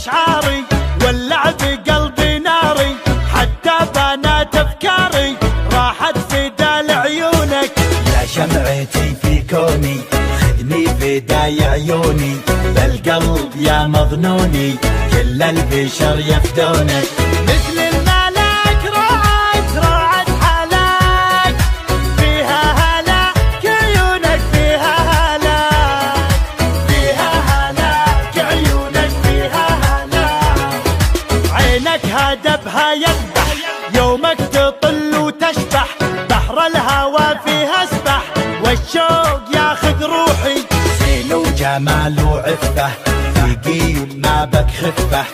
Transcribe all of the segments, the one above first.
أشعاري واللعب قلبي ناري، حتى بنات أفكاري راحت فدا لعيونك. يا شمعتي في كوني خذني فداي عيوني، بالقلب يا مظنوني كل البشر يفدونك. مثل الملاك روعت حلاك، فيها هلاك عيونك فيها هلاك، فيها هلاك عيونك فيها هلاك. عينك هدبها يذبح يومك تطل وتشبح، بحر الهوى فيها اسبح والشوق ياخذ روحي. زين وجمال وعفة ثقيل ما بك خفة،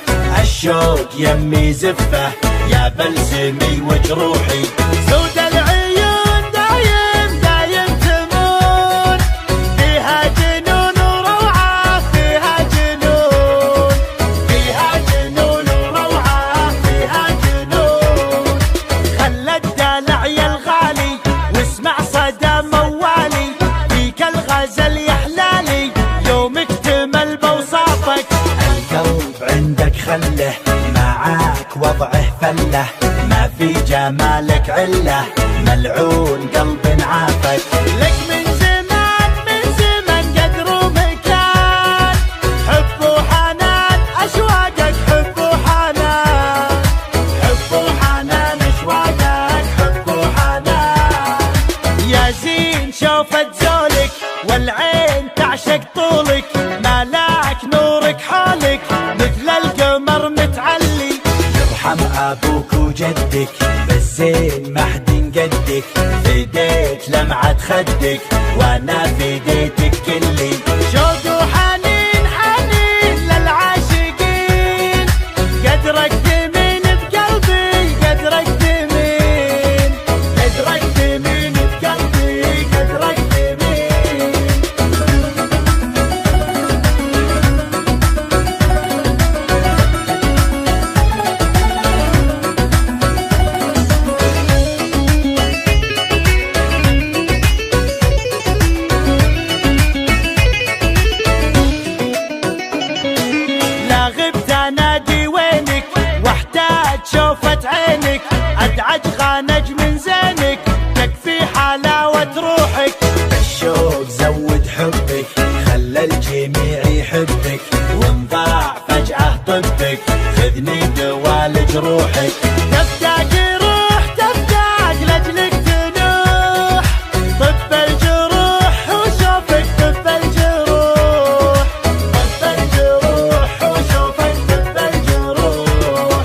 الشوق يمي زفة يا بلسمي وجروحي. سود العيون دايم تمون، فيها جنون وروعة فيها جنون، فيها جنون وروعة فيها جنون. خلى الدلع يا الغالي واسمع صدى موالي، فيك الغزل يحلالي يوم اكتمل بوصافك. القلب عندك خله معاك وضعه فله، ما في جمالك عله ملعون قلب عافك. لك من زمان قدر ومكان، حب وحنان أشواقك حب وحنان، حب وحنان أشواقك حب وحنان. يا زين شوفت زولك والعين تعشق طولك، ملاك نورك حولك مثل القمر متعلي. يرحم ابوك وجدك بالزين ما حد قدك، فديت لمعة خدك وانا فديتك كلي. شوق وحنين للعاشقين، قدرك ثمين بقلبي قدرك ثمين، قدرك ثمين بقلبي قدرك ثمين. لا غبت انادي وينك واحتاج شوفة عينك، ادعج خانج من زينك تكفي حلاوة روحك. الشوق زود حبك خلى الجميع يحبك، وانضاع فجأة طبك خذني دوالج روحك. تفتاق روح تفتاق لاجلك تنوح، طب الجروح وشوفك طب الجروح، طب الجروح وشوفك طب الجروح.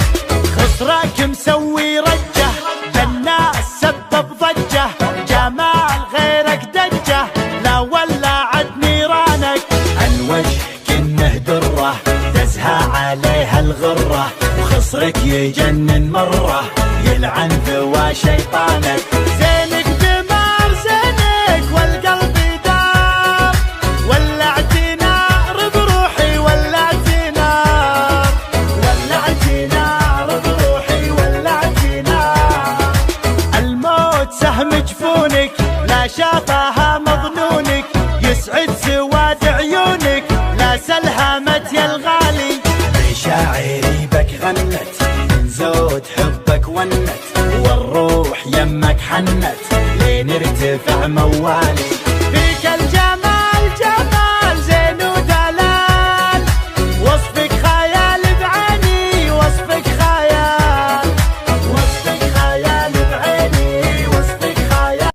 خسرك مسوي رجه بالناس سبب ضجه، جمال غيرك دجه لا ولعت نيرانك. الوجه كنه دره تزهى عليها الغره، وخصرك يجنن مره يلعن ذوى شيطانك. زينك دمار زينك والقلب دار، ولعت نار بروحي ولعت نار، ولعت نار بروحي ولعت نار. الموت سهم جفونك لا شافها مظنونك، يسعد سواد عيونك لا سلهمت يا الغالي. مشاعري بك غنت من زود حبك ونت، والروح يمك حنت لين ارتفع موالي.